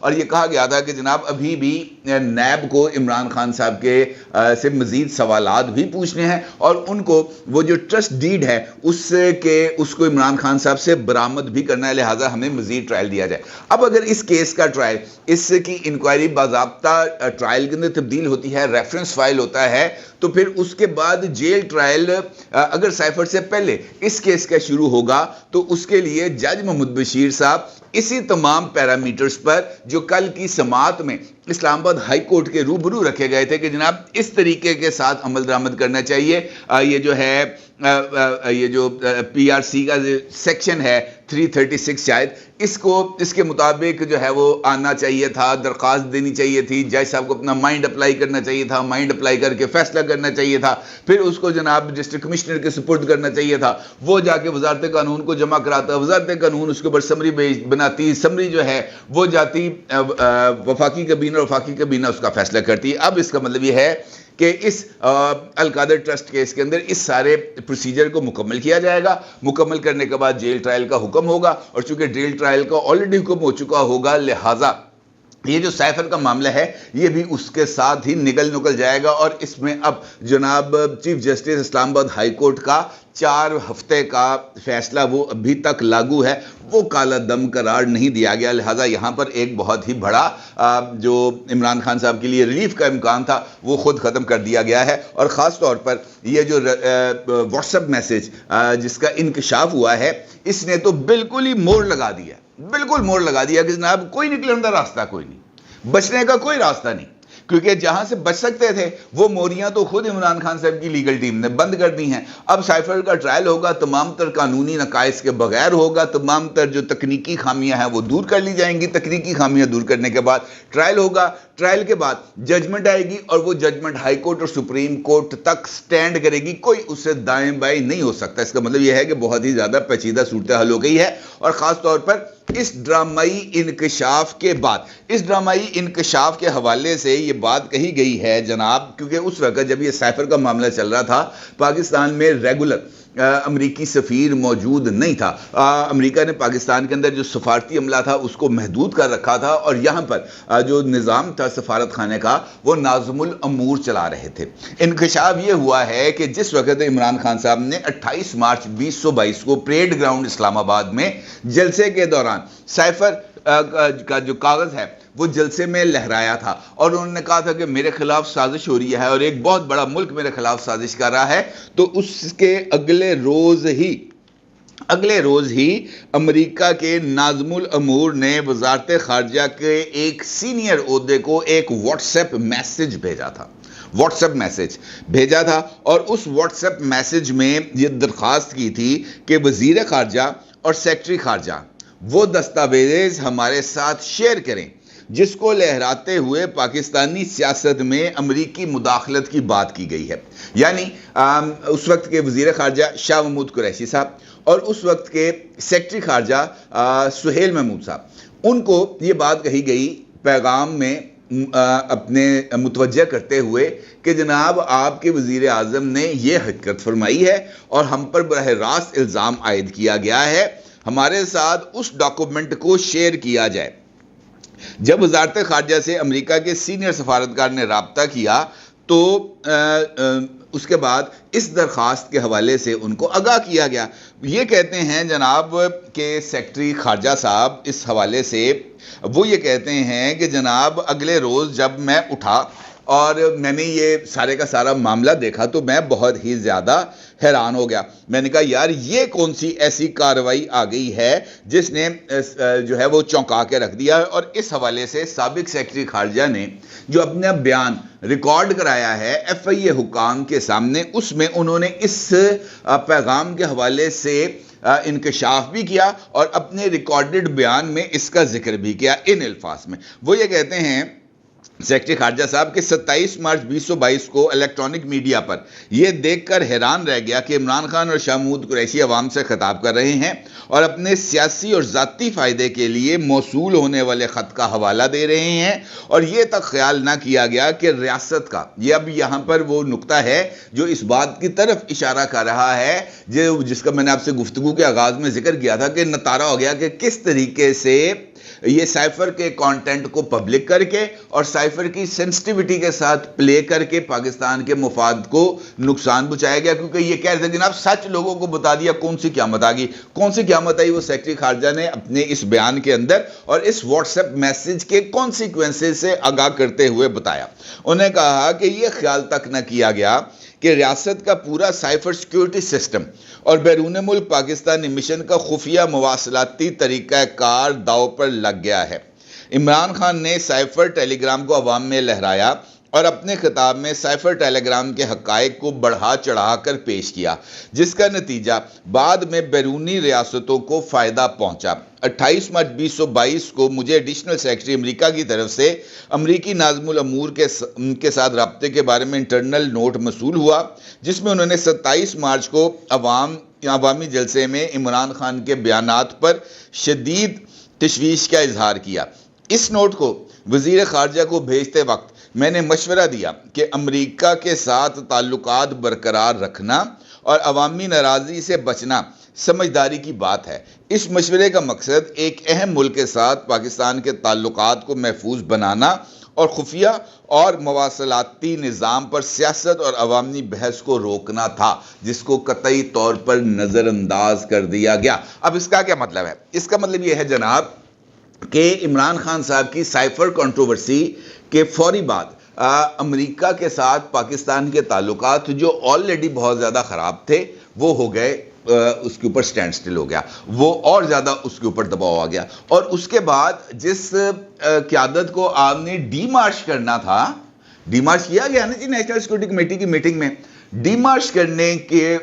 اور یہ کہا گیا تھا کہ جناب ابھی بھی نیب کو عمران خان صاحب کے سے مزید سوالات بھی پوچھنے ہیں اور ان کو وہ جو ٹرسٹ ڈیڈ ہے اس کو عمران خان صاحب سے برآمد بھی کرنا ہے، لہٰذا ہمیں مزید ٹرائل دیا جائے۔ اب اگر اس کیس کا ٹرائل، اس کی انکوائری باضابطہ ٹرائل کے اندر تبدیل ہوتی ہے، ریفرنس فائل ہوتا ہے، تو پھر اس کے بعد جیل ٹرائل اگر سائفر سے پہلے اس کیس کا شروع ہوگا تو اس کے لیے جج محمد بشیر صاحب اسی تمام پیرامیٹرز پر جو کل کی سماعت میں اسلام آباد ہائی کورٹ کے روبرو رکھے گئے تھے کہ جناب اس طریقے کے ساتھ عمل درآمد کرنا چاہیے، یہ جو ہے یہ جو پی آر سی کا سیکشن ہے 336 شاید، اس کے مطابق جو ہے وہ آنا چاہیے تھا، درخواست دینی چاہیے تھی، جج صاحب کو اپنا مائنڈ اپلائی کرنا چاہیے تھا، مائنڈ اپلائی کر کے فیصلہ کرنا چاہیے تھا، پھر اس کو جناب ڈسٹرکٹ کمشنر کے سپرد کرنا چاہیے تھا، وہ جا کے وزارت قانون کو جمع کراتا، وزارت قانون اس کے اوپر سمری بناتی، سمری جو ہے وہ جاتی وفاقی کابینہ، وفاقی کابینہ اس کا فیصلہ کرتی ہے۔ اب اس کا مطلب یہ ہے کہ اس القادر ٹرسٹ کیس کے اندر اس سارے پروسیجر کو مکمل کیا جائے گا، مکمل کرنے کے بعد جیل ٹرائل کا حکم ہوگا، اور چونکہ جیل ٹرائل کا آلریڈی حکم ہو چکا ہوگا، لہٰذا یہ جو سائفر کا معاملہ ہے یہ بھی اس کے ساتھ ہی نکل جائے گا، اور اس میں اب جناب چیف جسٹس اسلام آباد ہائی کورٹ کا 4 ہفتے کا فیصلہ وہ ابھی تک لاگو ہے، وہ کالا دم قرار نہیں دیا گیا، لہٰذا یہاں پر ایک بہت ہی بڑا جو عمران خان صاحب کے لیے ریلیف کا امکان تھا وہ خود ختم کر دیا گیا ہے۔ اور خاص طور پر یہ جو واٹس ایپ میسج جس کا انکشاف ہوا ہے، اس نے تو بالکل ہی موڑ لگا دیا، بالکل موڑ لگا دیا کہ جناب کوئی نکلنے کا راستہ کوئی نہیں، بچنے کا کوئی راستہ نہیں، کیونکہ جہاں سے بچ سکتے تھے وہ موریاں تو خود عمران خان صاحب کی لیگل ٹیم نے بند کر دی ہیں۔ اب سائفر کا ٹرائل ہوگا، تمام تر قانونی نقائص کے بغیر ہوگا، تمام تر جو تکنیکی خامیاں ہیں وہ دور کر لی جائیں گی، تکنیکی خامیاں دور کرنے کے بعد ٹرائل ہوگا، ٹرائل کے بعد ججمنٹ آئے گی، اور وہ ججمنٹ ہائی کورٹ اور سپریم کورٹ تک سٹینڈ کرے گی، کوئی اس سے دائیں بائیں نہیں ہو سکتا۔ اس کا مطلب یہ ہے کہ بہت ہی زیادہ پیچیدہ صورتحال ہو گئی ہے، اور خاص طور پر اس ڈرامائی انکشاف کے بعد، اس ڈرامائی انکشاف کے حوالے سے یہ بات کہی گئی ہے جناب، کیونکہ اس وقت جب یہ سائفر کا معاملہ چل رہا تھا پاکستان میں ریگولر امریکی سفیر موجود نہیں تھا، امریکہ نے پاکستان کے اندر جو سفارتی عملہ تھا اس کو محدود کر رکھا تھا، اور یہاں پر جو نظام تھا سفارت خانے کا وہ ناظم الامور چلا رہے تھے۔ انکشاف یہ ہوا ہے کہ جس وقت عمران خان صاحب نے 28 مارچ 2022 کو پریڈ گراؤنڈ اسلام آباد میں جلسے کے دوران سائفر کا جو کاغذ ہے وہ جلسے میں لہرایا تھا، اور انہوں نے کہا تھا کہ میرے خلاف سازش ہو رہی ہے اور ایک بہت بڑا ملک میرے خلاف سازش کر رہا ہے، تو اس کے اگلے روز ہی امریکہ کے ناظم الامور نے وزارت خارجہ کے ایک سینئر عہدے کو ایک واٹس ایپ میسج بھیجا تھا، اور اس واٹس ایپ میسج میں یہ درخواست کی تھی کہ وزیر خارجہ اور سیکرٹری خارجہ وہ دستاویز ہمارے ساتھ شیئر کریں جس کو لہراتے ہوئے پاکستانی سیاست میں امریکی مداخلت کی بات کی گئی ہے۔ یعنی اس وقت کے وزیر خارجہ شاہ محمود قریشی صاحب اور اس وقت کے سیکرٹری خارجہ سہیل محمود صاحب، ان کو یہ بات کہی گئی پیغام میں اپنے متوجہ کرتے ہوئے کہ جناب آپ کے وزیر اعظم نے یہ حرکت فرمائی ہے اور ہم پر براہ راست الزام عائد کیا گیا ہے، ہمارے ساتھ اس ڈاکومنٹ کو شیئر کیا جائے۔ جب وزارت خارجہ سے امریکہ کے سینئر سفارتکار نے رابطہ کیا تو اس کے بعد اس درخواست کے حوالے سے ان کو آگاہ کیا گیا۔ یہ کہتے ہیں جناب کہ سیکرٹری خارجہ صاحب اس حوالے سے وہ یہ کہتے ہیں کہ جناب اگلے روز جب میں اٹھا اور میں نے یہ سارے کا سارا معاملہ دیکھا تو میں بہت ہی زیادہ حیران ہو گیا۔ میں نے کہا یار یہ کون سی ایسی کارروائی آ گئی ہے جس نے جو ہے وہ چونکا کے رکھ دیا، اور اس حوالے سے سابق سیکرٹری خارجہ نے جو اپنا بیان ریکارڈ کرایا ہے ایف آئی اے حکام کے سامنے، اس میں انہوں نے اس پیغام کے حوالے سے انکشاف بھی کیا اور اپنے ریکارڈڈ بیان میں اس کا ذکر بھی کیا ان الفاظ میں۔ وہ یہ کہتے ہیں سیکرٹری خارجہ صاحب کہ 27 مارچ 2022 کو الیکٹرانک میڈیا پر یہ دیکھ کر حیران رہ گیا کہ عمران خان اور شاہ محمود قریشی عوام سے خطاب کر رہے ہیں اور اپنے سیاسی اور ذاتی فائدے کے لیے موصول ہونے والے خط کا حوالہ دے رہے ہیں، اور یہ تک خیال نہ کیا گیا کہ ریاست کا، یہ اب یہاں پر وہ نقطہ ہے جو اس بات کی طرف اشارہ کر رہا ہے جس کا میں نے آپ سے گفتگو کے آغاز میں ذکر کیا تھا کہ نتارا ہو گیا کہ کس طریقے سے یہ سائفر کے کانٹینٹ کو پبلک کر کے اور سائفر کی سینسٹیوٹی کے ساتھ پلے کر کے پاکستان کے مفاد کو نقصان پہنچایا گیا، کیونکہ یہ کہہ رہے تھے جناب سچ لوگوں کو بتا دیا، کون سی قیامت آ گئی، کون سی قیامت آئی، وہ سیکرٹری خارجہ نے اپنے اس بیان کے اندر اور اس واٹس ایپ میسج کے کانسیکوینسز سے آگاہ کرتے ہوئے بتایا۔ انہوں نے کہا کہ یہ خیال تک نہ کیا گیا کہ ریاست کا پورا سائفر سیکیورٹی سسٹم اور بیرون ملک پاکستانی مشن کا خفیہ مواصلاتی طریقہ کار داؤ پر لگ گیا ہے۔ عمران خان نے سائفر ٹیلی گرام کو عوام میں لہرایا اور اپنے خطاب میں سائفر ٹیلی گرام کے حقائق کو بڑھا چڑھا کر پیش کیا، جس کا نتیجہ بعد میں بیرونی ریاستوں کو فائدہ پہنچا۔ 28 مارچ 2022 کو مجھے ایڈیشنل سیکرٹری امریکہ کی طرف سے امریکی ناظم الامور کے ساتھ رابطے کے بارے میں انٹرنل نوٹ موصول ہوا، جس میں انہوں نے 27 مارچ کو عوامی جلسے میں عمران خان کے بیانات پر شدید تشویش کا اظہار کیا۔ اس نوٹ کو وزیر خارجہ کو بھیجتے وقت میں نے مشورہ دیا کہ امریکہ کے ساتھ تعلقات برقرار رکھنا اور عوامی ناراضی سے بچنا سمجھداری کی بات ہے۔ اس مشورے کا مقصد ایک اہم ملک کے ساتھ پاکستان کے تعلقات کو محفوظ بنانا اور خفیہ اور مواصلاتی نظام پر سیاست اور عوامی بحث کو روکنا تھا، جس کو قطعی طور پر نظر انداز کر دیا گیا۔ اب اس کا کیا مطلب ہے؟ اس کا مطلب یہ ہے جناب کہ عمران خان صاحب کی سائفر کنٹروورسی کے فوری بعد امریکہ کے ساتھ پاکستان کے تعلقات جو آلریڈی بہت زیادہ خراب تھے وہ ہو گئے، اس کے اوپر سٹینڈ سٹل ہو گیا، وہ اور زیادہ اس کے اوپر دباؤ آ گیا۔ اور اس کے بعد جس قیادت کو آپ نے ڈی مارچ کرنا تھا، ڈی مارچ کیا گیا نا جی نیشنل سیکورٹی کمیٹی کی میٹنگ میں، ڈی مارچ کرنے کے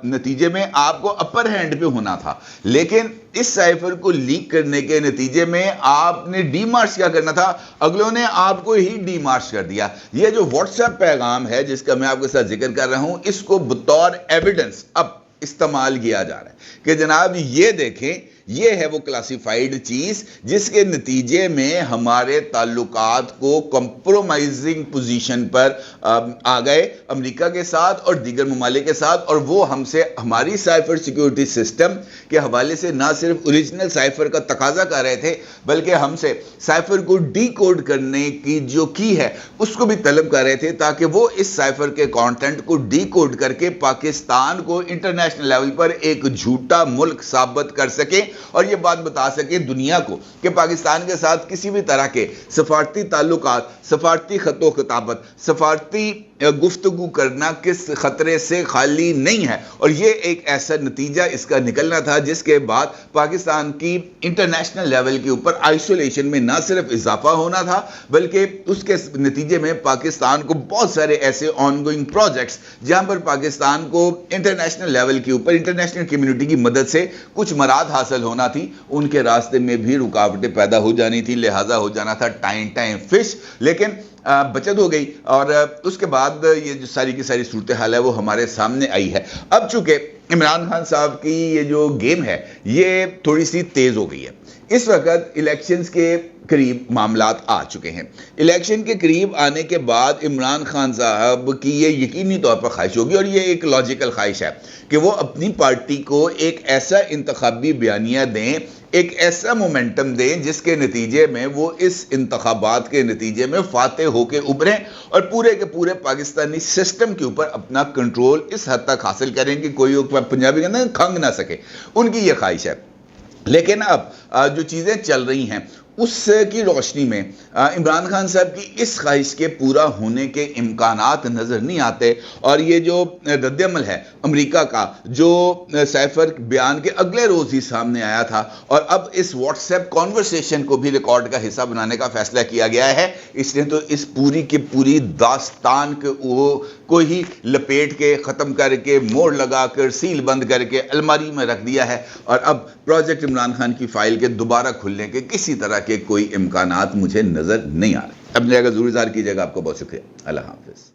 نتیجے میں آپ کو اپر ہینڈ پہ ہونا تھا، لیکن اس سائفر کو لیک کرنے کے نتیجے میں آپ نے ڈی مارچ کیا کرنا تھا، اگلوں نے آپ کو ہی ڈی مارچ کر دیا۔ یہ جو واٹس ایپ پیغام ہے جس کا میں آپ کے ساتھ ذکر کر رہا ہوں، اس کو بطور ایویڈنس اب استعمال کیا جا رہا ہے کہ جناب یہ دیکھیں، یہ ہے وہ کلاسیفائیڈ چیز جس کے نتیجے میں ہمارے تعلقات کو کمپرومائزنگ پوزیشن پر آ گئے امریکہ کے ساتھ اور دیگر ممالک کے ساتھ، اور وہ ہم سے ہماری سائفر سیکیورٹی سسٹم کے حوالے سے نہ صرف اوریجنل سائفر کا تقاضا کر رہے تھے بلکہ ہم سے سائفر کو ڈی کوڈ کرنے کی جو کی ہے اس کو بھی طلب کر رہے تھے، تاکہ وہ اس سائفر کے کانٹینٹ کو ڈی کوڈ کر کے پاکستان کو انٹرنیشنل لیول پر ایک جھوٹا ملک ثابت کر سکیں اور یہ بات بتا سکے دنیا کو کہ پاکستان کے ساتھ کسی بھی طرح کے سفارتی تعلقات، سفارتی خط و خطابت، سفارتی گفتگو کرنا کس خطرے سے خالی نہیں ہے۔ اور یہ ایک ایسا نتیجہ اس کا نکلنا تھا جس کے بعد پاکستان کی انٹرنیشنل لیول کے اوپر آئسولیشن میں نہ صرف اضافہ ہونا تھا بلکہ اس کے نتیجے میں پاکستان کو بہت سارے ایسے آن گوئنگ پروجیکٹس جہاں پر پاکستان کو انٹرنیشنل لیول کے اوپر انٹرنیشنل کمیونٹی کی مدد سے کچھ مراد حاصل ہونا تھی، ان کے راستے میں بھی رکاوٹیں پیدا ہو جانی تھی، لہذا ہو جانا تھا ٹائم فش، لیکن بچت ہو گئی اور اس کے بعد یہ جو ساری کی ساری صورتحال ہے وہ ہمارے سامنے آئی ہے۔ اب چونکہ عمران خان صاحب کی یہ جو گیم ہے یہ تھوڑی سی تیز ہو گئی ہے، اس وقت الیکشنز کے قریب معاملات آ چکے ہیں۔ الیکشن کے قریب آنے کے بعد عمران خان صاحب کی یہ یقینی طور پر خواہش ہوگی، اور یہ ایک لاجیکل خواہش ہے کہ وہ اپنی پارٹی کو ایک ایسا انتخابی بیانیہ دیں، ایک ایسا مومنٹم دیں جس کے نتیجے میں وہ اس انتخابات کے نتیجے میں فاتح ہو کے ابھریں اور پورے کے پورے پاکستانی سسٹم کے اوپر اپنا کنٹرول اس حد تک حاصل کریں کہ کوئی پنجابی کہتے ہیں کھنگ نہ سکے، ان کی یہ خواہش ہے۔ لیکن اب جو چیزیں چل رہی ہیں اس کی روشنی میں عمران خان صاحب کی اس خواہش کے پورا ہونے کے امکانات نظر نہیں آتے، اور یہ جو رد عمل ہے امریکہ کا جو سائفر بیان کے اگلے روز ہی سامنے آیا تھا، اور اب اس واٹس ایپ کانورسیشن کو بھی ریکارڈ کا حصہ بنانے کا فیصلہ کیا گیا ہے، اس نے تو اس پوری کی پوری داستان کو ہی لپیٹ کے ختم کر کے موڑ لگا کر سیل بند کر کے الماری میں رکھ دیا ہے، اور اب پروجیکٹ عمران خان کی فائل کے دوبارہ کھلنے کے کسی طرح کے کوئی امکانات مجھے نظر نہیں آ رہے۔ اپنے جگہ ضرور اظہار کیجیے گا۔ آپ کو بہت شکریہ۔ اللہ حافظ۔